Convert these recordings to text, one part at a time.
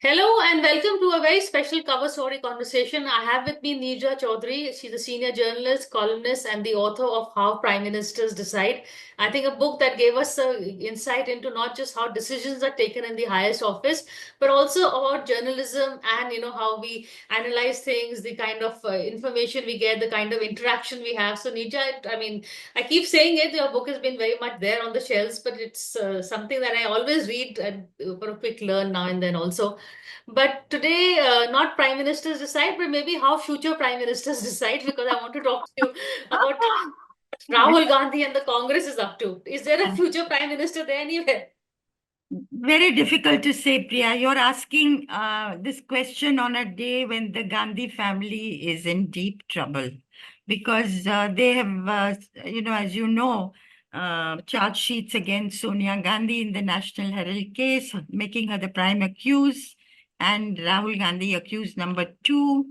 Hello and welcome to a very special cover story conversation. I have with me Neerja Chaudhary. She's a senior journalist, columnist, and the author of How Prime Ministers Decide. I think a book that gave us insight into not just how decisions are taken in the highest office, but also about journalism and how we analyze things, the kind of information we get, the kind of interaction we have. So Neerja, I mean, I keep saying it. Your book has been very much there on the shelves, but it's something that I always read and for a quick learn now and then also. But today, not prime ministers decide, but maybe how future prime ministers decide, because I want to talk to you about what Rahul Gandhi and the Congress is up to. Is there a future prime minister there anywhere? Very difficult to say, Priya. You're asking this question on a day when the Gandhi family is in deep trouble because they have, as you know, charge sheets against Sonia Gandhi in the National Herald case, making her the prime accused, and Rahul Gandhi accused number two.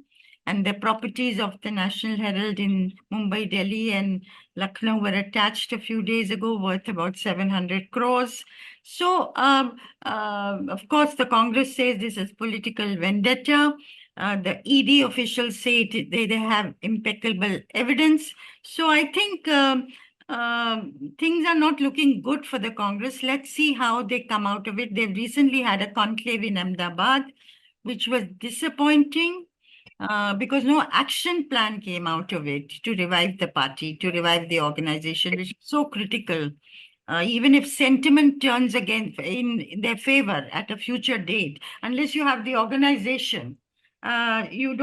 And the properties of the National Herald in Mumbai, Delhi, and Lucknow were attached a few days ago, worth about 700 crores. So, of course, the Congress says this is political vendetta. The ED officials say they have impeccable evidence. So I think things are not looking good for the Congress. Let's see how they come out of it. They've recently had a conclave in Ahmedabad, which was disappointing because no action plan came out of it to revive the party, to revive the organization, which is so critical. Even if sentiment turns again in their favor at a future date, unless you have the organization, you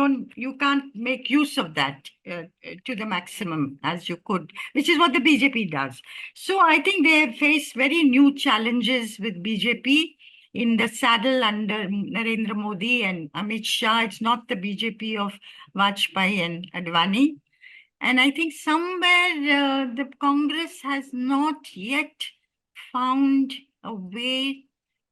can't make use of that to the maximum as you could, which is what the BJP does. So I think they face very new challenges with BJP in the saddle under Narendra Modi and Amit Shah. It's not the BJP of Vajpayee and Advani. And I think somewhere the Congress has not yet found a way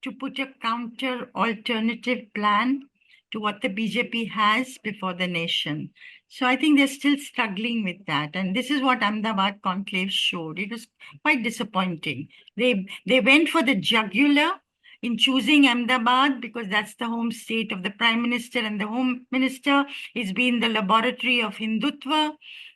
to put a counter alternative plan to what the BJP has before the nation. So I think they're still struggling with that. And this is what Ahmedabad conclave showed. It was quite disappointing. They went for the jugular in choosing Ahmedabad because that's the home state of the Prime Minister, and the Home Minister is being the laboratory of Hindutva,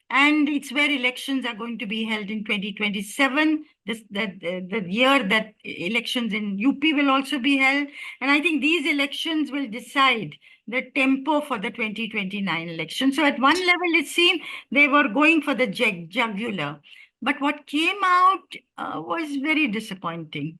and it's where elections are going to be held in 2027. The year that elections in UP will also be held. And I think these elections will decide the tempo for the 2029 election. So at one level, it seemed they were going for the jugular. But what came out was very disappointing.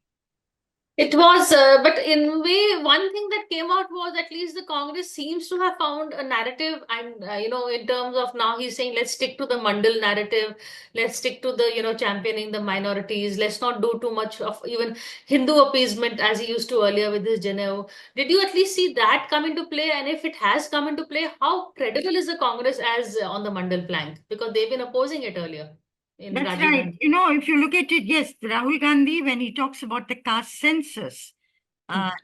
It was, but in a way, one thing that came out was at least the Congress seems to have found a narrative, and in terms of now he's saying let's stick to the Mandal narrative, let's stick to the championing the minorities, let's not do too much of even Hindu appeasement as he used to earlier with his Janeo. Did you at least see that come into play? And if it has come into play, how credible is the Congress as on the Mandal plank? Because they've been opposing it earlier in That's Rajiv right. Gandhi. If you look at it, yes, Rahul Gandhi, when he talks about the caste census,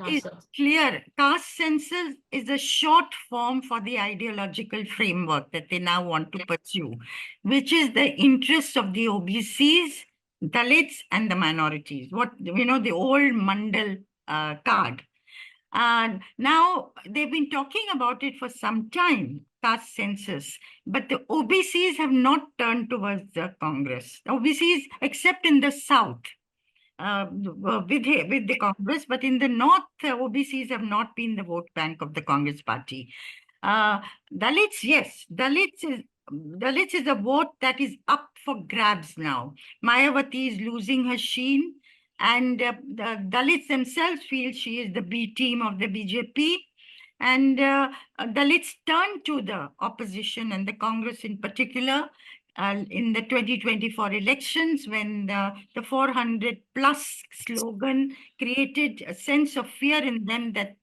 is clear. Caste census is a short form for the ideological framework that they now want to pursue, which is the interests of the OBCs, Dalits, and the minorities. The old Mandal card. And now they've been talking about it for some time, caste census, but the OBCs have not turned towards the Congress. OBCs, except in the South, with the Congress, but in the North, OBCs have not been the vote bank of the Congress party. Uh, Dalits, yes, Dalits is a vote that is up for grabs now. Mayawati is losing her sheen, and the Dalits themselves feel she is the B team of the BJP. And Dalits turn to the opposition and the Congress in particular in the 2024 elections when the 400 plus slogan created a sense of fear in them that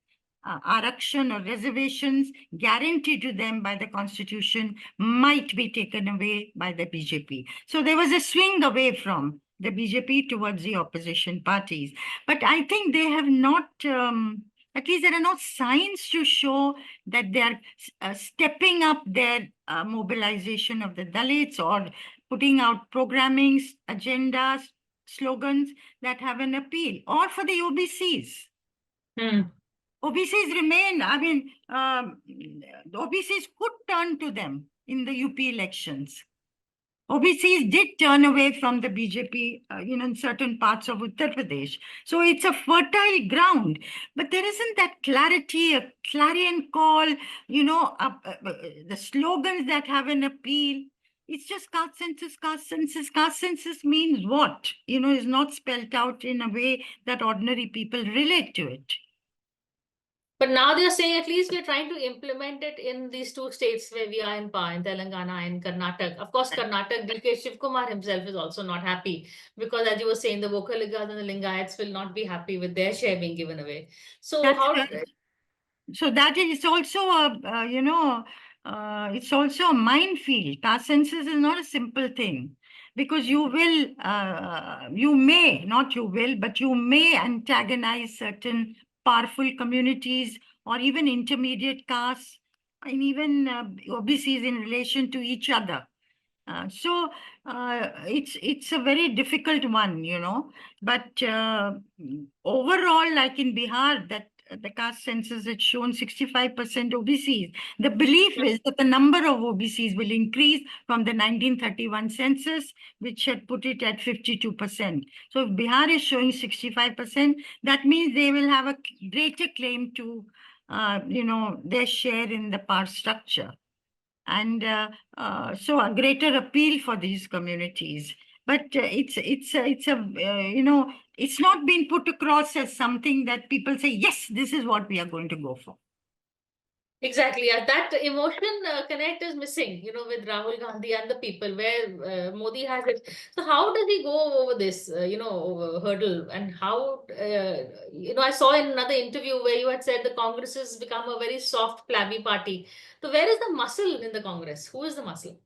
arakshan or reservations guaranteed to them by the constitution might be taken away by the BJP. So there was a swing away from the BJP towards the opposition parties. But I think they have not, at least there are no signs to show that they are stepping up their mobilization of the Dalits or putting out programming, agendas, slogans that have an appeal, or for the OBCs. Hmm. OBCs remain, the OBCs could turn to them in the UP elections. OBCs did turn away from the BJP, in certain parts of Uttar Pradesh. So it's a fertile ground, but there isn't that clarity, a clarion call, the slogans that have an appeal. It's just caste census, caste census. Caste census means what? Is not spelled out in a way that ordinary people relate to it. But now they're saying at least we're trying to implement it in these two states where we are in power, in Telangana and Karnataka. Of course, Karnataka, DK Shivkumar himself is also not happy because, as you were saying, the Vokaligas and the Lingayats will not be happy with their share being given away. So, That's how So that is also it's also a minefield. Caste census is not a simple thing because you may, not you will, but you may antagonize certain powerful communities or even intermediate castes and even OBCs in relation to each other. It's a very difficult one. But overall, like in Bihar, that the caste census had shown 65% OBCs. The belief is that the number of OBCs will increase from the 1931 census, which had put it at 52%. So if Bihar is showing 65%, that means they will have a greater claim to, their share in the power structure. And so a greater appeal for these communities. But it's not been put across as something that people say, yes, this is what we are going to go for. exactly, yeah, that emotion connect is missing, with Rahul Gandhi and the people where Modi has it. So how does he go over this, hurdle? And how, I saw in another interview where you had said the Congress has become a very soft, flabby party. So where is the muscle in the Congress? Who is the muscle?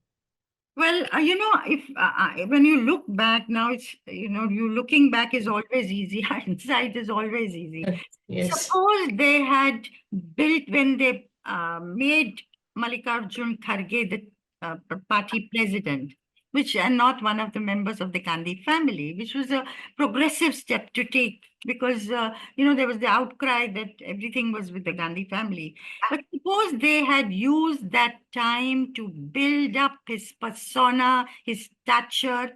Well, if when you look back now, you looking back is always easy. Hindsight is always easy. Yes. Suppose they had built when they made Mallikarjun Kharge the party president, which and not one of the members of the Gandhi family, which was a progressive step to take because there was the outcry that everything was with the Gandhi family. But suppose they had used that time to build up his persona, his stature.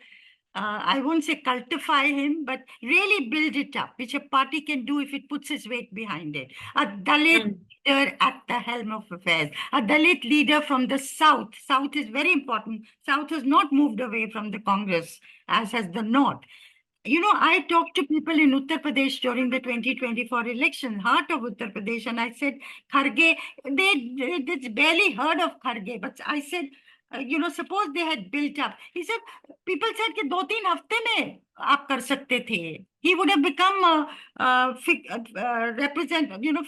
I won't say cultify him, but really build it up, which a party can do if it puts its weight behind it. A Dalit Mm. leader at the helm of affairs, a Dalit leader from the South. South is very important. South has not moved away from the Congress, as has the North. I talked to people in Uttar Pradesh during the 2024 election, heart of Uttar Pradesh, and I said, Kharge, they barely heard of Kharge, but I said, suppose they had built up. He said, people said कि 2-3 हफ्ते में आप कर सकते थे. He would have become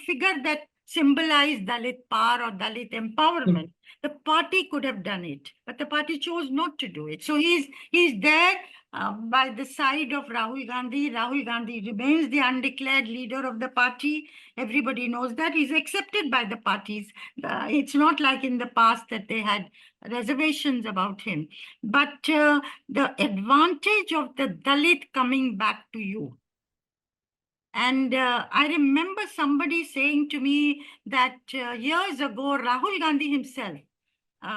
figure that symbolized Dalit power or Dalit empowerment. The party could have done it, but the party chose not to do it. So he's there by the side of Rahul Gandhi. Rahul Gandhi remains the undeclared leader of the party. Everybody knows that. He's accepted by the parties. It's not like in the past that they had reservations about him. But the advantage of the Dalit coming back to you. And I remember somebody saying to me that years ago, Rahul Gandhi himself,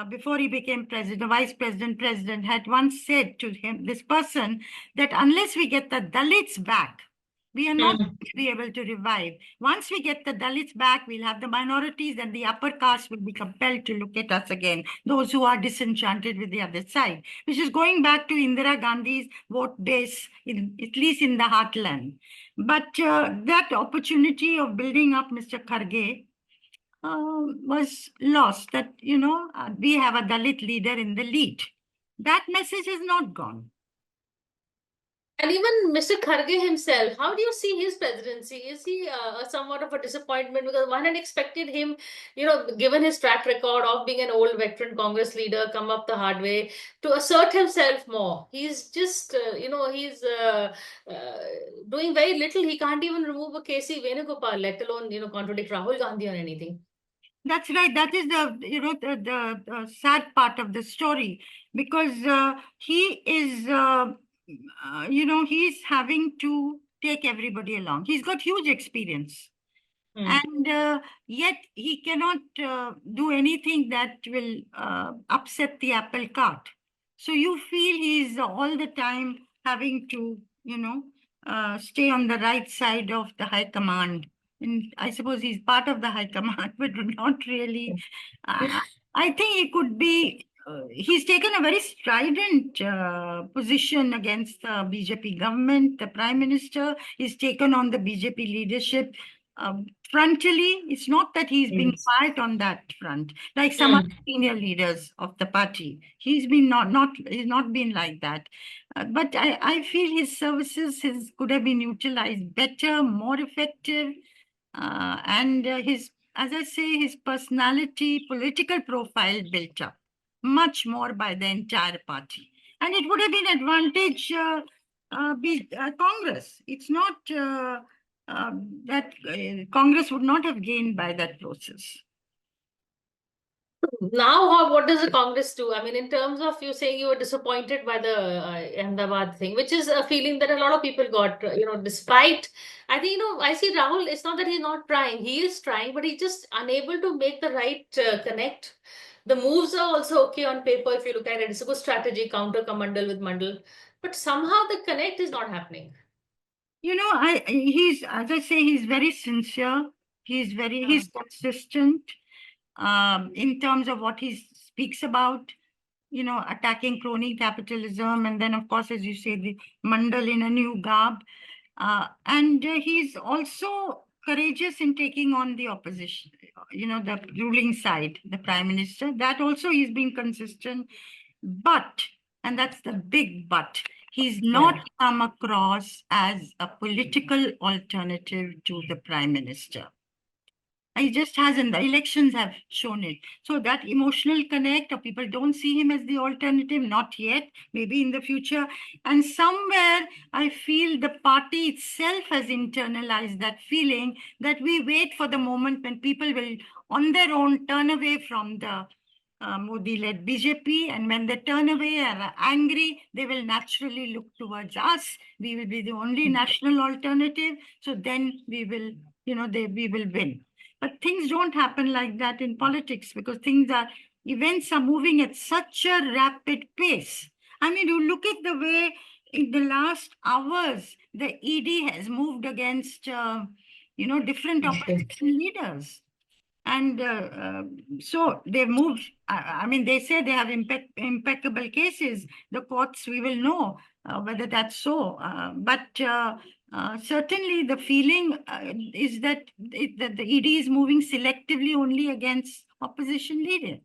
before he became president, vice president, had once said to him, this person, that unless we get the Dalits back, we are not going to be able to revive. Once we get the Dalits back, we'll have the minorities and the upper caste will be compelled to look at us again, those who are disenchanted with the other side, which is going back to Indira Gandhi's vote base, at least in the heartland. But that opportunity of building up Mr. Kharge was lost, that, we have a Dalit leader in the lead. That message is not gone. And even Mr. Kharge himself, how do you see his presidency? Is he somewhat of a disappointment? Because one had expected him, given his track record of being an old veteran Congress leader, come up the hard way, to assert himself more. He's just, he's doing very little. He can't even remove a KC Venugopal, let alone, contradict Rahul Gandhi or anything. That's right. That is the sad part of the story, because he is, he's having to take everybody along. He's got huge experience. Hmm. And yet he cannot do anything that will upset the apple cart. So you feel he's all the time having to, stay on the right side of the high command. And I suppose he's part of the high command, but not really. Uh, I think he could be. He's taken a very strident position against the BJP government. The prime minister is taken on the BJP leadership. Frontally, it's not that he's been Yes. quiet on that front, like some other Hmm. senior leaders of the party. He's not been like that. But I feel his services could have been utilized better, more effective, and as I say, his personality, political profile built up much more by the entire party, and it would have been advantage Congress. It's not that Congress would not have gained by that process. Now, what does the Congress do? I mean, in terms of you saying you were disappointed by the Ahmedabad thing, which is a feeling that a lot of people got, despite, I think, I see Rahul, it's not that he's not trying. He is trying, but he's just unable to make the right connect. The moves are also okay on paper if you look at it. It's a good strategy, counter Kamandal with Mandal. But somehow the connect is not happening. He's, as I say, he's very sincere. Yeah. He's consistent in terms of what he speaks about, attacking crony capitalism. And then, of course, as you say, the Mandal in a new garb. And he's also courageous in taking on the opposition, the ruling side, the prime minister. That also he's been consistent. But, and that's the big but, he's not Yeah. come across as a political alternative to the prime minister. He just hasn't. The elections have shown it. So that emotional connect, or people don't see him as the alternative, not yet, maybe in the future. And somewhere I feel the party itself has internalized that feeling that we wait for the moment when people will, on their own, turn away from the Modi-led BJP, and when they turn away and are angry, they will naturally look towards us. We will be the only national alternative. So then we will, we will win. But things don't happen like that in politics because events are moving at such a rapid pace. I mean, you look at the way in the last hours the ED has moved against, different opposition leaders. And so they moved. I mean, they say they have impeccable cases. The courts, we will know whether that's so. But certainly the feeling is that the ED is moving selectively only against opposition leaders.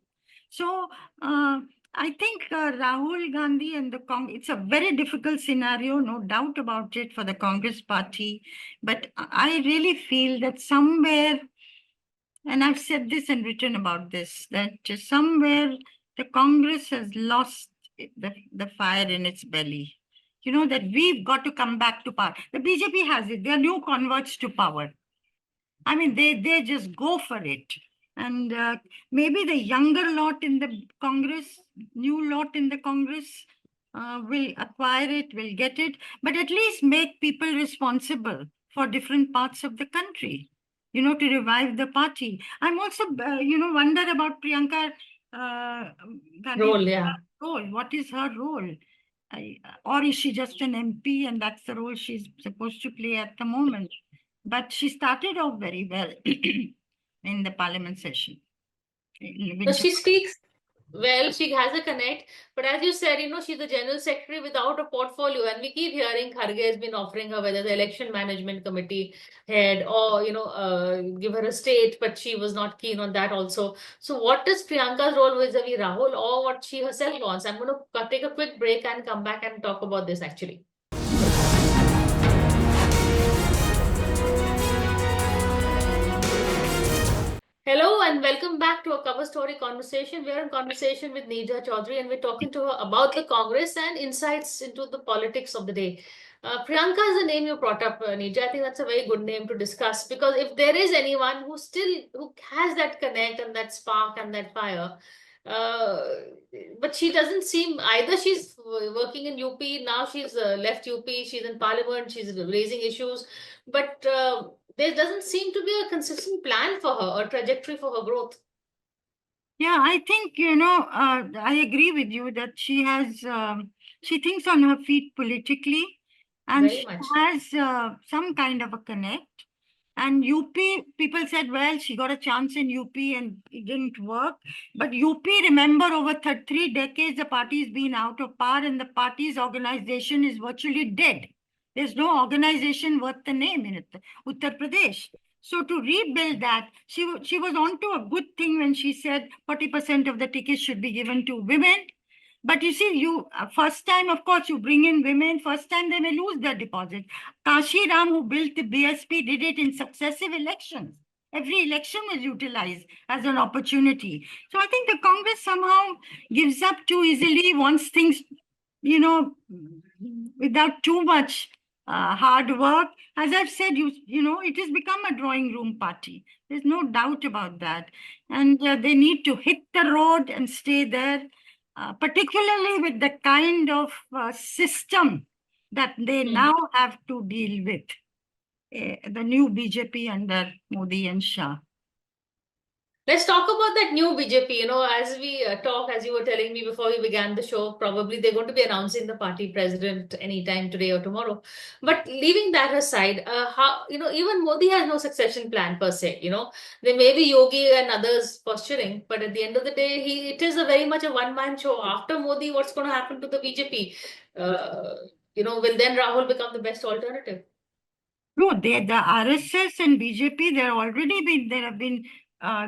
So I think Rahul Gandhi and it's a very difficult scenario, no doubt about it, for the Congress party. But I really feel that somewhere, and I've said this and written about this, that somewhere the Congress has lost the fire in its belly. That we've got to come back to power. The BJP has it. They're new converts to power. I mean, they just go for it. And maybe the younger lot in the Congress, new lot in the Congress, will acquire it, will get it, but at least make people responsible for different parts of the country, to revive the party. I'm also, wonder about Priyanka Gandhi's Role, yeah. role. What is her role? Or is she just an MP and that's the role she's supposed to play at the moment? But she started off very well in the parliament session. In So winter. she speaks well, she has a connect, but as you said, she's the general secretary without a portfolio, and we keep hearing Kharge has been offering her whether the election management committee head or give her a state, but she was not keen on that also. So, what is Priyanka's role vis-a-vis Rahul, or what she herself wants? I'm going to take a quick break and come back and talk about this actually. Hello and welcome back to a cover story conversation. We're in conversation with Neerja Chaudhary and we're talking to her about the Congress and insights into the politics of the day. Priyanka is the name you brought up, Neerja. I think that's a very good name to discuss because if there is anyone who has that connect and that spark and that fire, Uh, but she doesn't seem either. She's working in UP now. She's left UP. She's in Parliament. She's raising issues, but there doesn't seem to be a consistent plan for her or trajectory for her growth. Yeah, I think, I agree with you that she thinks on her feet politically, and Very she much. has some kind of a connect. And UP, people said, well, she got a chance in UP and it didn't work. But UP, remember, over 33 decades, the party's been out of power and the party's organization is virtually dead. There's no organization worth the name in Uttar Pradesh. So to rebuild that, she was onto a good thing when she said 40% of the tickets should be given to women. But you see, first time, of course, you bring in women, first time they may lose their deposit. Kashi Ram, who built the BSP, did it in successive elections. Every election was utilized as an opportunity. So I think the Congress somehow gives up too easily, wants things, you know, without too much hard work. As I've said, it has become a drawing room party. There's no doubt about that. And they need to hit the road and stay there, particularly with the kind of system that they Hmm. now have to deal with, the new BJP under Modi and Shah. Let's talk about that new BJP. As we talk, as you were telling me before we began the show, probably they're going to be announcing the party president anytime today or tomorrow. But leaving that aside, how even Modi has no succession plan per se. There may be Yogi and others posturing, but at the end of the day, it is a very much a one-man show. After Modi, what's going to happen to the BJP? Will then Rahul become the best alternative? No, the RSS and BJP, there have been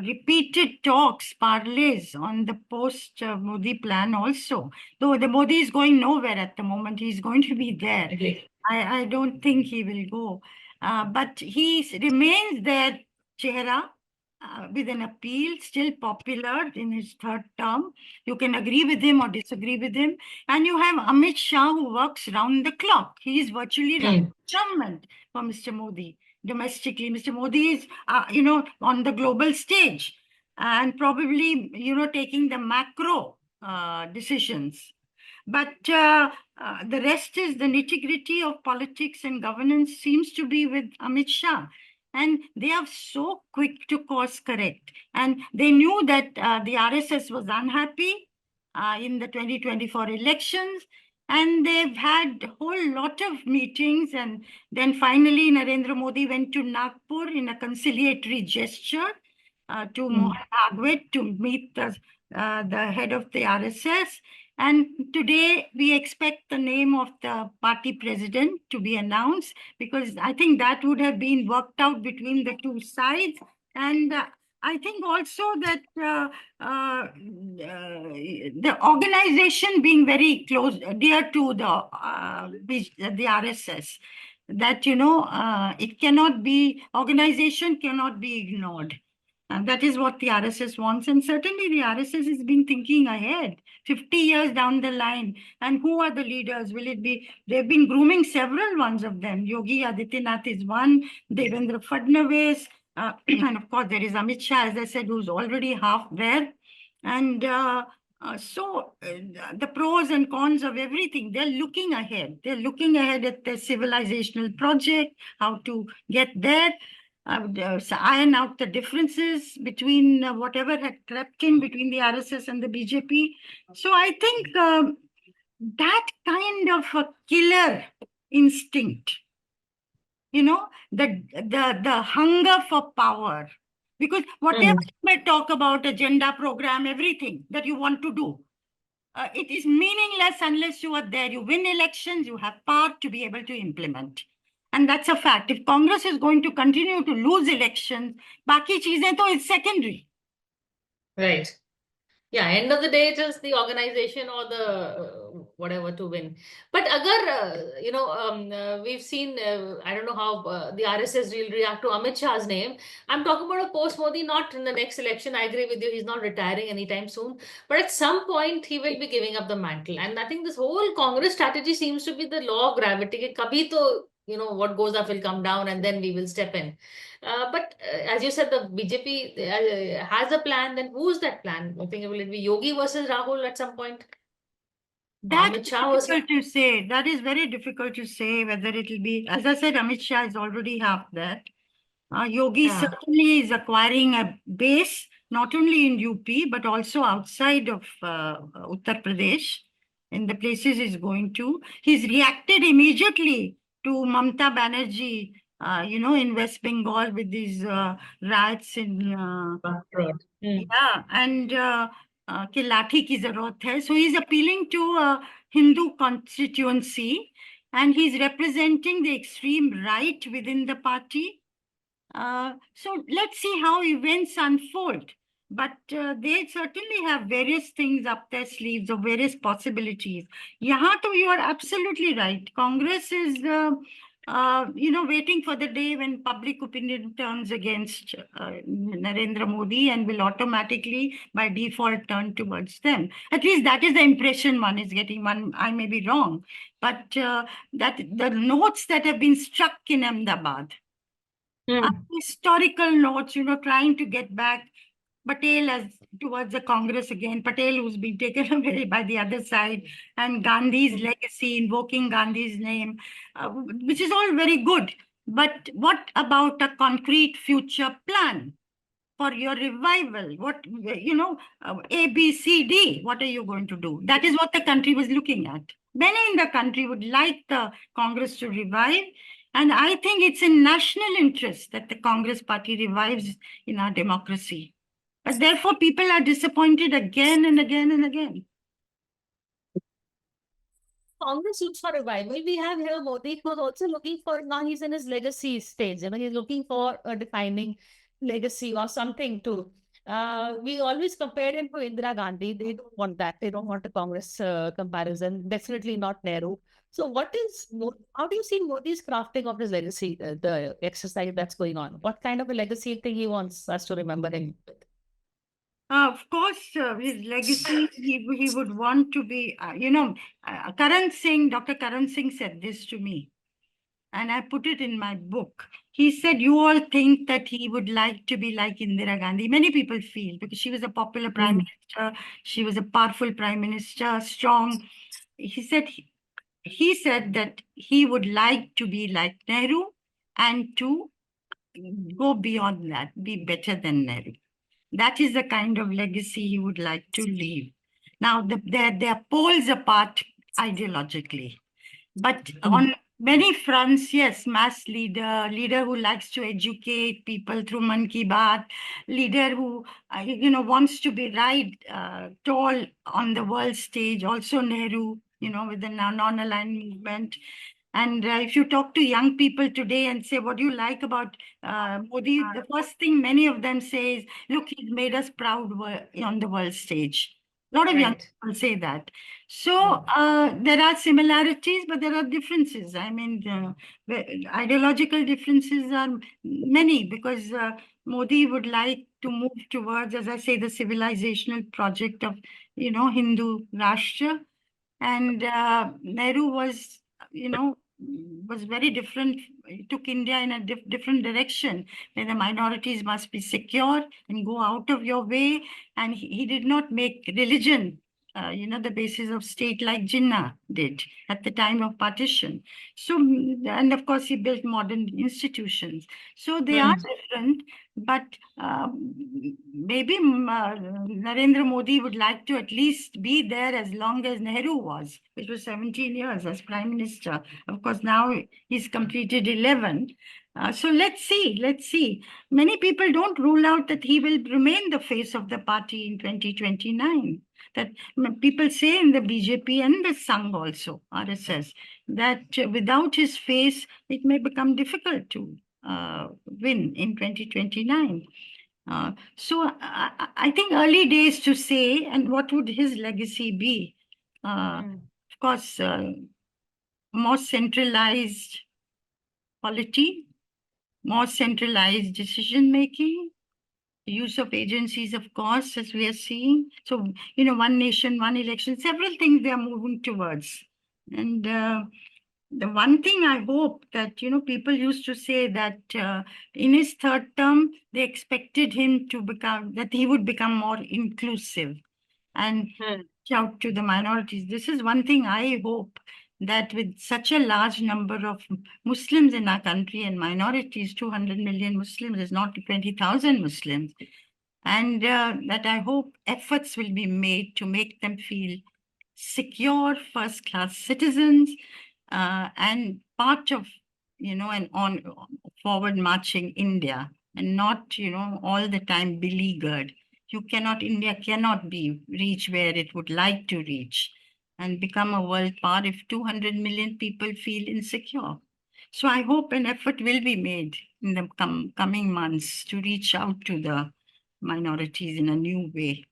repeated talks, parlays on the post Modi plan also. Though the Modi is going nowhere at the moment, he's going to be there. Agree. I don't think he will go. But remains their chehra with an appeal, still popular in his third term. You can agree with him or disagree with him. And you have Amit Shah, who works round the clock. He is virtually running Hmm. government for Mr. Modi domestically. Mr. Modi is, on the global stage and probably, taking the macro decisions. But the rest is the nitty-gritty of politics and governance seems to be with Amit Shah. And they are so quick to course correct. And they knew that the RSS was unhappy in the 2024 elections. And they've had a whole lot of meetings. And then finally, Narendra Modi went to Nagpur in a conciliatory gesture to Hmm. Mohan Bhagwat to meet the head of the RSS. And today we expect the name of the party president to be announced because I think that would have been worked out between the two sides. And I think also that the organization being very close, dear to the RSS, that, it cannot be, organization cannot be ignored. And that is what the RSS wants. And certainly the RSS has been thinking ahead, 50 years down the line. And who are the leaders? Will it be? They've been grooming several ones of them. Yogi Adityanath is one, Devendra Fadnavis, and of course there is Amit Shah, as I said, who's already half there. And the pros and cons of everything, they're looking ahead. They're looking ahead at the civilizational project, how to get there. Iron out the differences between whatever had crept in between the RSS and the BJP. So I think that kind of a killer instinct, the hunger for power. Because whatever Hmm. you may talk about, agenda, program, everything that you want to do, it is meaningless unless you are there. You win elections, you have power to be able to implement. And that's a fact. If Congress is going to continue to lose elections, baki cheezein to it's secondary. Right. Yeah, end of the day, it is the organization or the whatever to win. But agar, we've seen, I don't know how the RSS will react to Amit Shah's name. I'm talking about a post-Modi, not in the next election. I agree with you. He's not retiring anytime soon. But at some point, he will be giving up the mantle. And I think this whole Congress strategy seems to be the law of gravity. कि कभी तो what goes up will come down, and then we will step in. But as you said, the BJP has a plan. Then who's that plan? I think will it be Yogi versus Rahul at some point? That's Amit Shah versus. difficult to say. That is very difficult to say whether it will be. As I said, Amit Shah is already half that. Yogi Yeah. certainly is acquiring a base, not only in UP, but also outside of Uttar Pradesh, in the places he's going to. He's reacted immediately to Mamta Banerjee, in West Bengal with these riots in Road. yeah, and कि लाठी की जरूरत है. So he's appealing to a Hindu constituency, and he's representing the extreme right within the party. So let's see how events unfold. But they certainly have various things up their sleeves or various possibilities. Yahan to you are absolutely right. Congress is, waiting for the day when public opinion turns against Narendra Modi and will automatically, by default, turn towards them. At least that is the impression one is getting. One, I may be wrong, but that the notes that have been struck in Ahmedabad, historical notes, trying to get back Patel as towards the Congress again, Patel who's been taken away by the other side, and Gandhi's legacy, invoking Gandhi's name, which is all very good. But what about a concrete future plan for your revival? What, A, B, C, D, what are you going to do? That is what the country was looking at. Many in the country would like the Congress to revive. And I think it's in national interest that the Congress party revives in our democracy. But therefore, people are disappointed again and again and again. Congress looks for revival. We have here Modi who's also looking for, now he's in his legacy stage. He's looking for a defining legacy or something too. We always compare him to Indira Gandhi. They don't want that. They don't want a Congress comparison. Definitely not Nehru. So how do you see Modi's crafting of his legacy, the exercise that's going on? What kind of a legacy thing he wants us to remember him with? Of course, his legacy, he would want to be, Karan Singh, Dr. Karan Singh said this to me, and I put it in my book. He said, you all think that he would like to be like Indira Gandhi. Many people feel, because she was a popular prime minister, she was a powerful prime minister, strong. He said that he would like to be like Nehru and to go beyond that, be better than Nehru. That is the kind of legacy he would like to leave. Now, they're poles apart ideologically, but on many fronts, yes, mass leader who likes to educate people through Man Ki Baat, leader who, wants to be tall on the world stage, also Nehru, with the non-aligned movement. And if you talk to young people today and say, what do you like about Modi? The first thing many of them say is, look, he's made us proud on the world stage. A lot of young people say that. So there are similarities, but there are differences. I mean, the ideological differences are many, because Modi would like to move towards, as I say, the civilizational project of, Hindu Rashtra. And Nehru was, was very different. He took India in a different direction, where the minorities must be secure and go out of your way. And he did not make religion, the basis of state like Jinnah did at the time of partition. So, and of course, he built modern institutions. So they are different, but maybe Narendra Modi would like to at least be there as long as Nehru was, which was 17 years as prime minister. Of course, now he's completed 11. So let's see. Many people don't rule out that he will remain the face of the party in 2029. That people say in the BJP and the Sangh also, RSS, that without his face, it may become difficult to win in 2029. So I think early days to say, and what would his legacy be? Of course, more centralized polity, more centralized decision making, use of agencies, of course, as we are seeing. So, one nation, one election, several things they are moving towards. And The one thing I hope that, people used to say that in his third term, they expected him that he would become more inclusive and Hmm. reach out to the minorities. This is one thing I hope, that with such a large number of Muslims in our country and minorities, 200 million Muslims is not 20,000 Muslims. And that I hope efforts will be made to make them feel secure, first-class citizens, and part of, an on forward marching India, and not, all the time beleaguered. India cannot reach where it would like to reach and become a world power if 200 million people feel insecure. So I hope an effort will be made in the coming months to reach out to the minorities in a new way.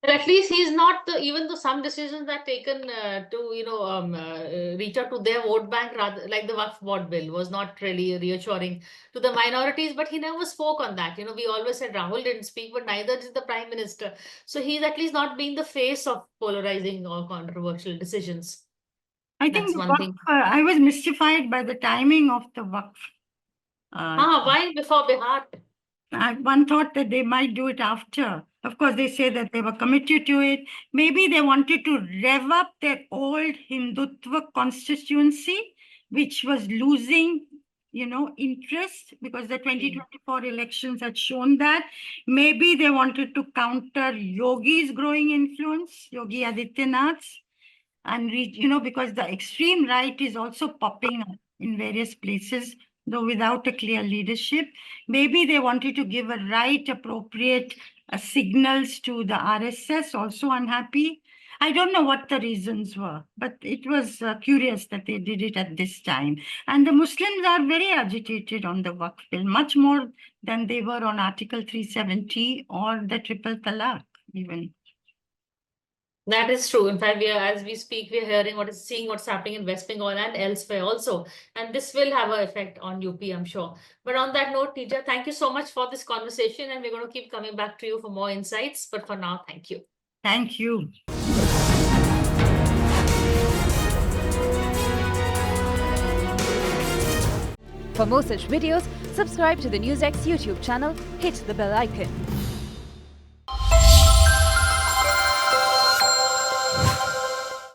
But at least he's not even though some decisions are taken to reach out to their vote bank, rather like the Waqf board bill was not really reassuring to the minorities, but he never spoke on that. We always said Rahul didn't speak, but neither did the prime minister. So he's at least not being the face of polarizing or controversial decisions. I That's think one thing. I was mystified by the timing of the Waqf. Why before Bihar? One thought that they might do it after. Of course, they say that they were committed to it. Maybe they wanted to rev up their old Hindutva constituency, which was losing, interest, because the 2024 elections had shown that. Maybe they wanted to counter Yogi's growing influence, Yogi Adityanath's, and because the extreme right is also popping up in various places, though without a clear leadership. Maybe they wanted to give a right appropriate signals to the RSS, also unhappy. I don't know what the reasons were, but it was curious that they did it at this time. And the Muslims are very agitated on the Waqf bill, much more than they were on Article 370 or the Triple Talaq even. That is true. In fact, as we speak, we are seeing what's happening in West Bengal and elsewhere also. And this will have an effect on UP, I'm sure. But on that note, Teja, thank you so much for this conversation. And we're going to keep coming back to you for more insights. But for now, thank you. Thank you. For more such videos, subscribe to the NewsX YouTube channel, hit the bell icon.